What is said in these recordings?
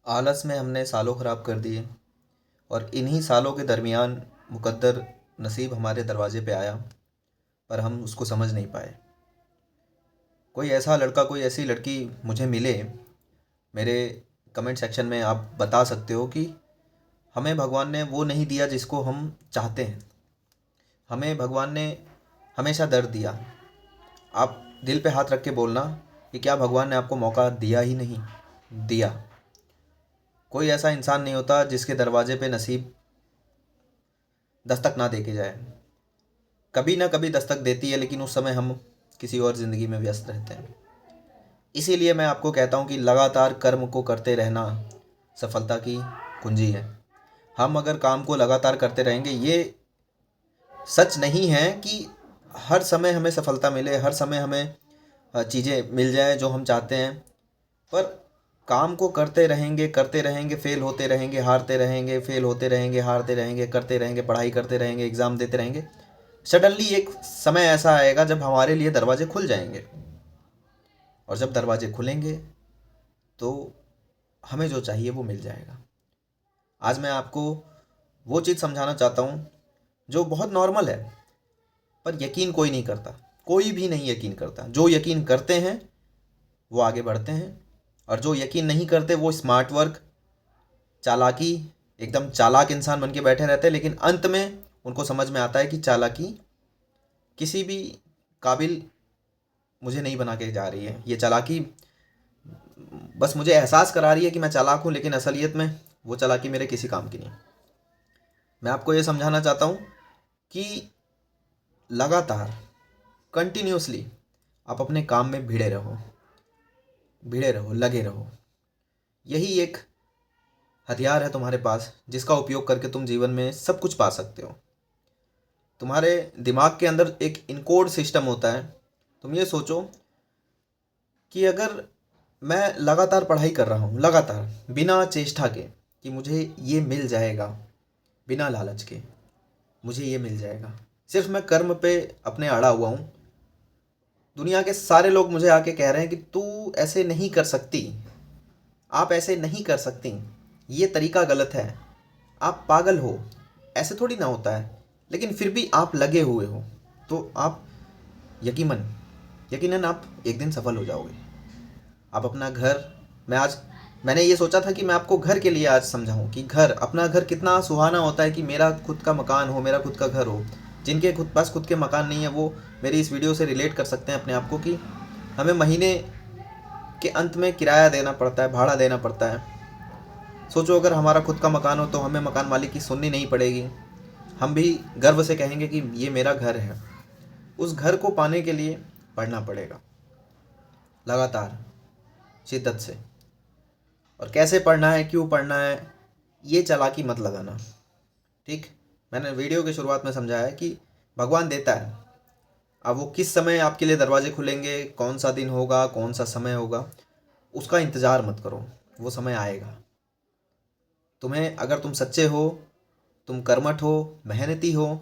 आलस में हमने सालों ख़राब कर दिए और इन्हीं सालों के दरमियान मुकद्दर नसीब हमारे दरवाजे पे आया, पर हम उसको समझ नहीं पाए। कोई ऐसा लड़का, कोई ऐसी लड़की मुझे मिले, मेरे कमेंट सेक्शन में आप बता सकते हो कि हमें भगवान ने वो नहीं दिया जिसको हम चाहते हैं। हमें भगवान ने हमेशा दर्द दिया। आप दिल पे हाथ रख के बोलना कि क्या भगवान ने आपको मौका दिया ही नहीं? दिया। कोई ऐसा इंसान नहीं होता जिसके दरवाजे पे नसीब दस्तक ना दे के जाए। कभी ना कभी दस्तक देती है, लेकिन उस समय हम किसी और ज़िंदगी में व्यस्त रहते हैं। इसीलिए मैं आपको कहता हूँ कि लगातार कर्म को करते रहना सफलता की कुंजी है। हम अगर काम को लगातार करते रहेंगे, ये सच नहीं है कि हर समय हमें सफलता मिले, हर समय हमें चीज़ें मिल जाए जो हम चाहते हैं। पर काम को करते रहेंगे, फेल होते रहेंगे, हारते रहेंगे, फेल होते रहेंगे, हारते रहेंगे, करते रहेंगे, पढ़ाई करते रहेंगे, एग्ज़ाम देते रहेंगे। सडनली एक समय ऐसा आएगा जब हमारे लिए दरवाजे खुल जाएंगे, और जब दरवाजे खुलेंगे तो हमें जो चाहिए वो मिल जाएगा। आज मैं आपको वो चीज़ समझाना चाहता हूँ जो बहुत नॉर्मल है, पर यकीन कोई नहीं करता। कोई भी नहीं यकीन करता। जो यकीन करते हैं वो आगे बढ़ते हैं, और जो यकीन नहीं करते वो स्मार्ट वर्क, चालाकी, एकदम चालाक इंसान बन के बैठे रहते हैं। लेकिन अंत में उनको समझ में आता है कि चालाकी किसी भी काबिल मुझे नहीं बना के जा रही है। ये चालाकी बस मुझे एहसास करा रही है कि मैं चालाक हूँ, लेकिन असलियत में वो चालाकी मेरे किसी काम की नहीं। मैं आपको ये समझाना चाहता हूँ कि लगातार, कंटिन्यूसली आप अपने काम में भिड़े रहो, भिड़े रहो, लगे रहो। यही एक हथियार है तुम्हारे पास, जिसका उपयोग करके तुम जीवन में सब कुछ पा सकते हो। तुम्हारे दिमाग के अंदर एक इनकोड सिस्टम होता है। तुम ये सोचो कि अगर मैं लगातार पढ़ाई कर रहा हूँ, लगातार बिना चेष्टा के, कि मुझे ये मिल जाएगा, बिना लालच के मुझे ये मिल जाएगा, सिर्फ मैं कर्म पे अपने अड़ा हुआ हूँ। दुनिया के सारे लोग मुझे आके कह रहे हैं कि तू ऐसे नहीं कर सकती, आप ऐसे नहीं कर सकती, ये तरीका गलत है, आप पागल हो, ऐसे थोड़ी ना होता है। लेकिन फिर भी आप लगे हुए हो, तो आप यकीनन यकीनन आप एक दिन सफल हो जाओगे। आप अपना घर, मैंने ये सोचा था कि मैं आपको घर के लिए आज समझाऊं कि घर, अपना घर कितना सुहाना होता है, कि मेरा खुद का मकान हो, मेरा खुद का घर हो। जिनके खुद पास खुद के मकान नहीं है वो मेरी इस वीडियो से रिलेट कर सकते हैं अपने आप को, कि हमें महीने के अंत में किराया देना पड़ता है, भाड़ा देना पड़ता है। सोचो अगर हमारा खुद का मकान हो तो हमें मकान मालिक की सुननी नहीं पड़ेगी। हम भी गर्व से कहेंगे कि ये मेरा घर है। उस घर को पाने के लिए पढ़ना पड़ेगा, लगातार, शिद्दत से। और कैसे पढ़ना है, क्यों पढ़ना है, ये चालाकी मत लगाना। ठीक, मैंने वीडियो की शुरुआत में समझाया है कि भगवान देता है। अब वो किस समय आपके लिए दरवाजे खुलेंगे, कौन सा दिन होगा, कौन सा समय होगा, उसका इंतज़ार मत करो, वो समय आएगा। तुम्हें, अगर तुम सच्चे हो, तुम कर्मठ हो, मेहनती हो,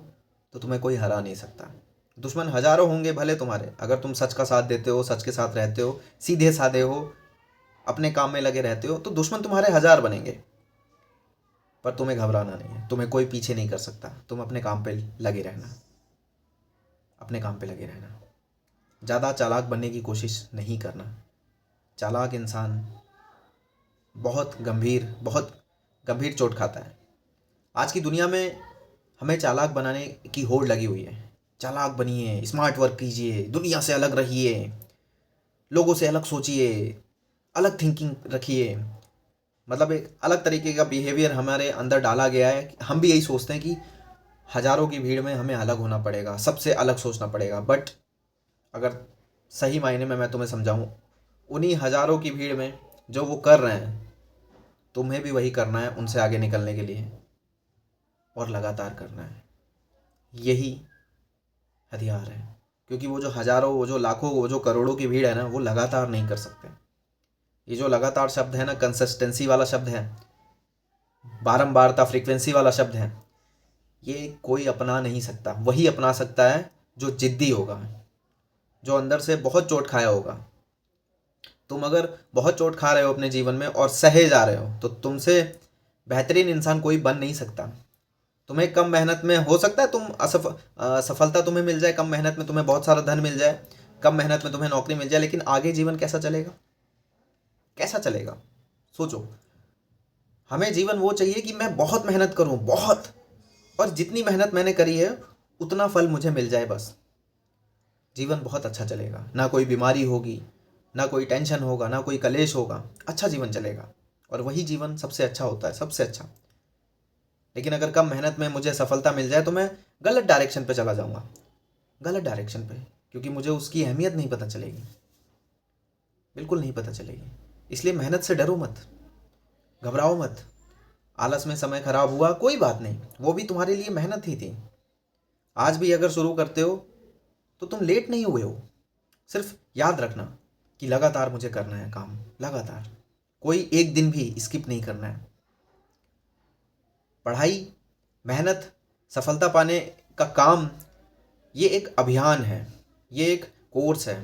तो तुम्हें कोई हरा नहीं सकता। दुश्मन हजारों होंगे भले तुम्हारे, अगर तुम सच का साथ देते हो, सच के साथ रहते हो, सीधे साधे हो, अपने काम में लगे रहते हो, तो दुश्मन तुम्हारे हजार बनेंगे। पर तुम्हें घबराना नहीं है, तुम्हें कोई पीछे नहीं कर सकता। तुम अपने काम पे लगे रहना, अपने काम पे लगे रहना। ज़्यादा चालाक बनने की कोशिश नहीं करना। चालाक इंसान बहुत गंभीर चोट खाता है। आज की दुनिया में हमें चालाक बनाने की होड़ लगी हुई है। चालाक बनिए, स्मार्ट वर्क कीजिए, दुनिया से अलग रहिए, लोगों से अलग सोचिए, अलग थिंकिंग रखिए। मतलब एक अलग तरीके का बिहेवियर हमारे अंदर डाला गया है। हम भी यही सोचते हैं कि हज़ारों की भीड़ में हमें अलग होना पड़ेगा, सबसे अलग सोचना पड़ेगा। बट अगर सही मायने में मैं तुम्हें समझाऊँ, उन्हीं हज़ारों की भीड़ में जो वो कर रहे हैं, तुम्हें भी वही करना है उनसे आगे निकलने के लिए, और लगातार करना है। यही हथियार है। क्योंकि वो जो हज़ारों, वो जो लाखों, वो जो करोड़ों की भीड़ है ना, वो लगातार नहीं कर सकते। ये जो लगातार शब्द है ना, कंसिस्टेंसी वाला शब्द है, बारंबारता, फ्रीक्वेंसी वाला शब्द है, ये कोई अपना नहीं सकता। वही अपना सकता है जो जिद्दी होगा, जो अंदर से बहुत चोट खाया होगा। तुम अगर बहुत चोट खा रहे हो अपने जीवन में और सहे जा रहे हो तो तुमसे बेहतरीन इंसान कोई बन नहीं सकता। तुम्हें कम मेहनत में हो सकता है सफलता तुम्हें मिल जाए, कम मेहनत में तुम्हें बहुत सारा धन मिल जाए, कम मेहनत में तुम्हें नौकरी मिल जाए, लेकिन आगे जीवन कैसा चलेगा? कैसा चलेगा? सोचो। हमें जीवन वो चाहिए कि मैं बहुत मेहनत करूं, बहुत, और जितनी मेहनत मैंने करी है उतना फल मुझे मिल जाए बस। जीवन बहुत अच्छा चलेगा, ना कोई बीमारी होगी, ना कोई टेंशन होगा, ना कोई कलेश होगा, अच्छा जीवन चलेगा। और वही जीवन सबसे अच्छा होता है, सबसे अच्छा। लेकिन अगर कम मेहनत में मुझे सफलता मिल जाए तो मैं गलत डायरेक्शन पे चला जाऊंगा, गलत डायरेक्शन पे, क्योंकि मुझे उसकी अहमियत नहीं पता चलेगी, बिल्कुल नहीं पता चलेगी। इसलिए मेहनत से डरो मत, घबराओ मत। आलस में समय खराब हुआ, कोई बात नहीं, वो भी तुम्हारे लिए मेहनत ही थी। आज भी अगर शुरू करते हो तो तुम लेट नहीं हुए हो। सिर्फ याद रखना कि लगातार मुझे करना है काम, लगातार, कोई एक दिन भी स्किप नहीं करना है। पढ़ाई, मेहनत, सफलता पाने का काम, ये एक अभियान है, ये एक कोर्स है।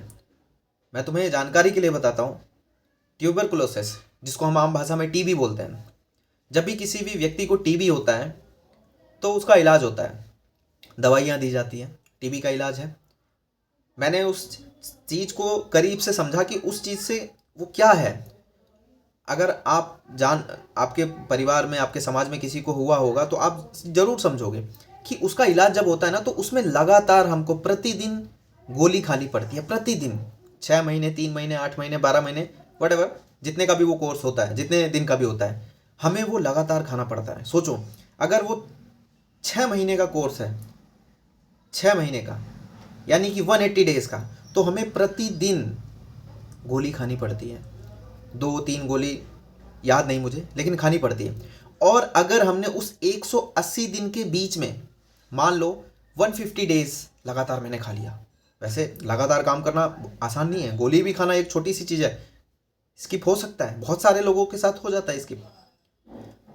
मैं तुम्हें जानकारी के लिए बताता हूँ। ट्यूबरकुलोसिस, जिसको हम आम भाषा में टीबी बोलते हैं, जब भी किसी भी व्यक्ति को टीबी होता है तो उसका इलाज होता है, दवाइयाँ दी जाती हैं, टीबी का इलाज है। मैंने उस चीज़ को करीब से समझा कि उस चीज़ से वो क्या है। अगर आपके परिवार में, आपके समाज में किसी को हुआ होगा तो आप ज़रूर समझोगे कि उसका इलाज जब होता है ना तो उसमें लगातार हमको प्रतिदिन गोली खानी पड़ती है, प्रतिदिन, 6 महीने, 3 महीने, 8 महीने, 12 महीने, वट जितने का भी वो कोर्स होता है, जितने दिन का भी होता है, हमें वो लगातार खाना पड़ता है। सोचो, अगर वो 6 महीने का कोर्स है, 6 महीने का, यानी कि 180 डेज का, तो हमें प्रतिदिन गोली खानी पड़ती है। 2-3 गोली याद नहीं मुझे, लेकिन खानी पड़ती है। और अगर हमने उस 180 दिन के बीच में, मान लो 150 डेज लगातार मैंने खा लिया। वैसे लगातार काम करना आसान नहीं है, गोली भी खाना एक छोटी सी चीज़ है, स्किप हो सकता है, बहुत सारे लोगों के साथ हो जाता है स्किप।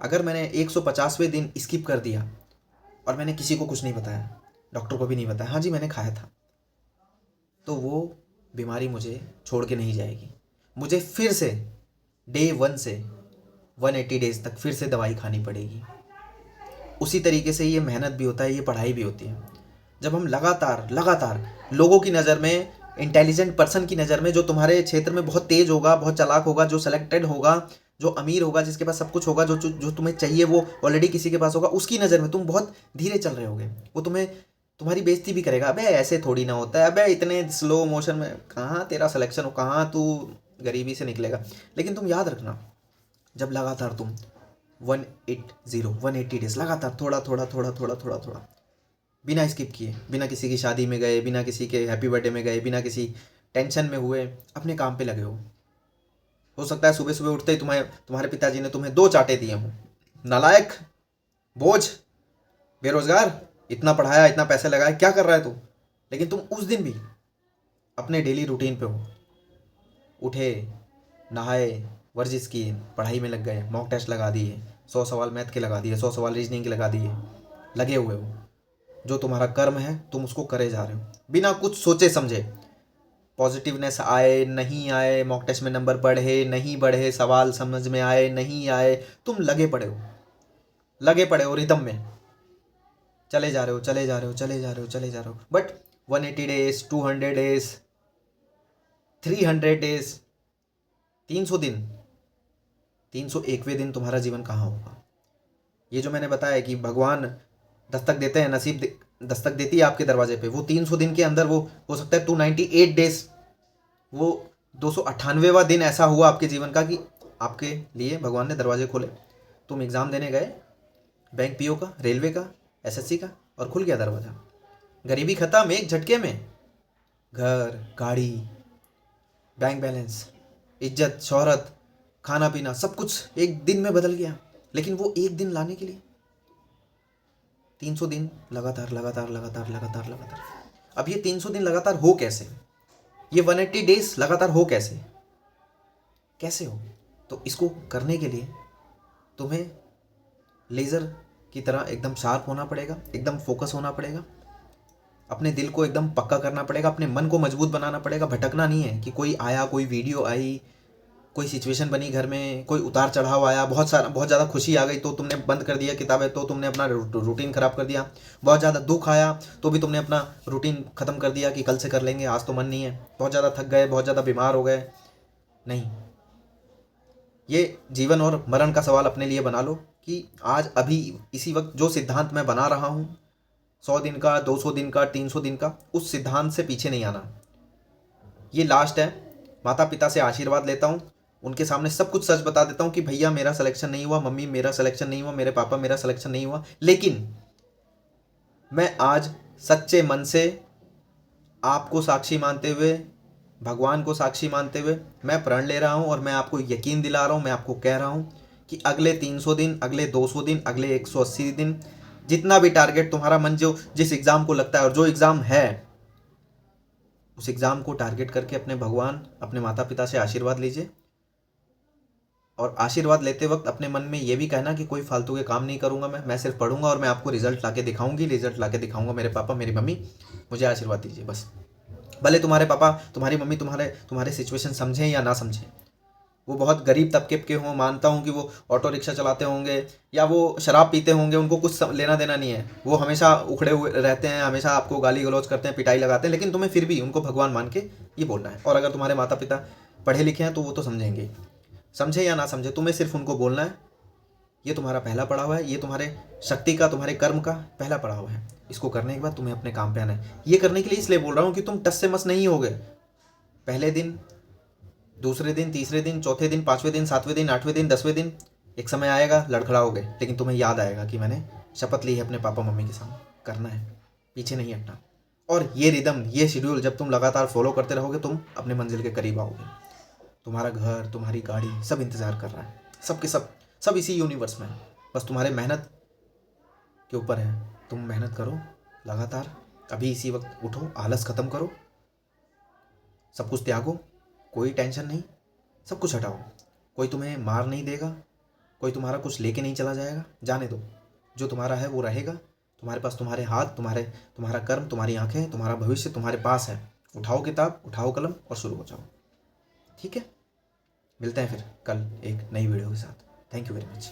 अगर मैंने 150वें दिन स्किप कर दिया और मैंने किसी को कुछ नहीं बताया, डॉक्टर को भी नहीं बताया, हाँ जी मैंने खाया था, तो वो बीमारी मुझे छोड़ के नहीं जाएगी। मुझे फिर से डे 1 से 180 डेज तक फिर से दवाई खानी पड़ेगी। उसी तरीके से ये मेहनत भी होता है, ये पढ़ाई भी होती है। जब हम लगातार लगातार लोगों की नज़र में, इंटेलिजेंट पर्सन की नज़र में, जो तुम्हारे क्षेत्र में बहुत तेज होगा, बहुत चालाक होगा, जो सेलेक्टेड होगा, जो अमीर होगा, जिसके पास सब कुछ होगा, जो तुम्हें चाहिए वो ऑलरेडी किसी के पास होगा, उसकी नज़र में तुम बहुत धीरे चल रहे होगे। वो तुम्हारी बेइज्जती भी करेगा, अबे ऐसे थोड़ी ना होता है, अबे इतने स्लो मोशन में कहाँ तेरा सिलेक्शन हो, कहाँ तू गरीबी से निकलेगा। लेकिन तुम याद रखना, जब लगातार तुम 180 डेज लगातार थोड़ा थोड़ा थोड़ा थोड़ा थोड़ा थोड़ा, बिना स्किप किए, बिना किसी की शादी में गए, बिना किसी के हैप्पी बर्थडे में गए, बिना किसी टेंशन में हुए, अपने काम पे लगे हो सकता है सुबह सुबह उठते ही तुम्हारे पिताजी ने तुम्हें 2 चांटे दिए हों, नालायक, बोझ, बेरोजगार, इतना पढ़ाया, इतना पैसे लगाए, क्या कर रहा है तू। लेकिन तुम उस दिन भी अपने डेली रूटीन पे हो, उठे, नहाए, वर्जिश किए, पढ़ाई में लग गए, मॉक टेस्ट लगा दिए, 100 सवाल मैथ के लगा दिए, 100 सवाल रीजनिंग के लगा दिए, लगे हुए हो। जो तुम्हारा कर्म है तुम उसको करे जा रहे हो, बिना कुछ सोचे समझे। पॉजिटिवनेस आए नहीं आए, मॉक टेस्ट में नंबर बढ़े नहीं बढ़े, सवाल समझ में आए नहीं आए, तुम लगे पड़े हो, लगे पड़े हो रिदम में, चले जा रहे हो, चले जा रहे हो, चले जा रहे हो, चले जा रहे हो। बट 180 डेज, 200 डेज, 300 डेज, 300 दिन, 301वें दिन तुम्हारा जीवन कहाँ होगा? ये जो मैंने बताया कि भगवान दस्तक देते हैं, नसीब दस्तक देती है आपके दरवाजे पे, वो 300 दिन के अंदर वो हो सकता है 298 डेज, वो 298वां दिन ऐसा हुआ आपके जीवन का कि आपके लिए भगवान ने दरवाजे खोले। तुम एग्ज़ाम देने गए, बैंक पीओ का, रेलवे का, एसएससी का, और खुल गया दरवाज़ा। गरीबी ख़त्म एक झटके में, घर, गाड़ी, बैंक बैलेंस, इज्जत, शोहरत, खाना पीना, सब कुछ एक दिन में बदल गया। लेकिन वो एक दिन लाने के लिए 300 दिन लगातार लगातार लगातार लगातार लगातार। अब ये 300 दिन लगातार हो कैसे? ये 180 डेज लगातार हो कैसे? कैसे हो? तो इसको करने के लिए तुम्हें लेज़र की तरह एकदम शार्प होना पड़ेगा, एकदम फोकस होना पड़ेगा, अपने दिल को एकदम पक्का करना पड़ेगा, अपने मन को मजबूत बनाना पड़ेगा। भटकना नहीं है कि कोई आया, कोई वीडियो आई, कोई सिचुएशन बनी घर में, कोई उतार चढ़ाव आया, बहुत ज़्यादा खुशी आ गई तो तुमने बंद कर दिया किताबें, तो तुमने अपना रूटीन ख़राब कर दिया। बहुत ज़्यादा दुख आया तो भी तुमने अपना रूटीन ख़त्म कर दिया कि कल से कर लेंगे, आज तो मन नहीं है। बहुत ज़्यादा थक गए, बहुत ज़्यादा बीमार हो गए। नहीं, ये जीवन और मरण का सवाल अपने लिए बना लो कि आज अभी इसी वक्त जो सिद्धांत मैं बना रहा हूँ, 100 दिन का, 200 दिन का, 300 दिन का, उस सिद्धांत से पीछे नहीं आना। ये लास्ट है। माता पिता से आशीर्वाद लेता हूँ, उनके सामने सब कुछ सच बता देता हूँ कि भैया मेरा सिलेक्शन नहीं हुआ, मम्मी मेरा सिलेक्शन नहीं हुआ, मेरे पापा मेरा सिलेक्शन नहीं हुआ, लेकिन मैं आज सच्चे मन से आपको साक्षी मानते हुए, भगवान को साक्षी मानते हुए मैं प्रण ले रहा हूँ और मैं आपको यकीन दिला रहा हूँ, मैं आपको कह रहा हूँ कि अगले 300 दिन, अगले 200 दिन, अगले 180 दिन, जितना भी टारगेट तुम्हारा मन जो जिस एग्ज़ाम को लगता है और जो एग्ज़ाम है, उस एग्ज़ाम को टारगेट करके अपने भगवान, अपने माता पिता से आशीर्वाद लीजिए। और आशीर्वाद लेते वक्त अपने मन में ये भी कहना कि कोई फालतू के काम नहीं करूँगा, मैं सिर्फ पढ़ूंगा और मैं आपको रिजल्ट लाके दिखाऊंगी, रिजल्ट लाके दिखाऊंगा। मेरे पापा, मेरी मम्मी, मुझे आशीर्वाद दीजिए बस। भले तुम्हारे पापा, तुम्हारी मम्मी तुम्हारे सिचुएशन समझें या ना समझें, वो बहुत गरीब तबके के हों, मानता हूँ कि वो ऑटो रिक्शा चलाते होंगे या वो शराब पीते होंगे, उनको कुछ लेना देना नहीं है, वो हमेशा उखड़े हुए रहते हैं, हमेशा आपको गाली गलौज करते हैं, पिटाई लगाते हैं, लेकिन तुम्हें फिर भी उनको भगवान मान के ये बोलना है। और अगर तुम्हारे माता पिता पढ़े लिखे हैं तो वो तो समझेंगे, समझे या ना समझे, तुम्हें सिर्फ उनको बोलना है। ये तुम्हारा पहला पड़ाव है, ये तुम्हारे शक्ति का, तुम्हारे कर्म का पहला पड़ाव है। इसको करने के बाद तुम्हें अपने काम पे आना है। ये करने के लिए इसलिए बोल रहा हूँ कि तुम टस से मस नहीं होगे। पहले दिन, दूसरे दिन, तीसरे दिन, चौथे दिन, 5वें दिन, 7वें दिन, 8वें दिन, 10वें दिन, एक समय आएगा लड़खड़ाओगे, लेकिन तुम्हें याद आएगा कि मैंने शपथ ली है अपने पापा मम्मी के सामने, करना है, पीछे नहीं हटना। और ये रिदम, ये शेड्यूल जब तुम लगातार फॉलो करते रहोगे, तुम अपने मंजिल के करीब आओगे। तुम्हारा घर, तुम्हारी गाड़ी, सब इंतज़ार कर रहा है, सब के सब इसी यूनिवर्स में है। बस तुम्हारे मेहनत के ऊपर है। तुम मेहनत करो लगातार, अभी इसी वक्त उठो, आलस ख़त्म करो, सब कुछ त्यागो, कोई टेंशन नहीं, सब कुछ हटाओ। कोई तुम्हें मार नहीं देगा, कोई तुम्हारा कुछ लेके नहीं चला जाएगा, जाने दो। जो तुम्हारा है वो रहेगा। तुम्हारे पास तुम्हारे हाथ, तुम्हारा कर्म, तुम्हारी आंखें, तुम्हारा भविष्य तुम्हारे पास है। उठाओ किताब, उठाओ कलम और शुरू हो जाओ। ठीक है, मिलते हैं फिर कल एक नई वीडियो के साथ। Thank you very much.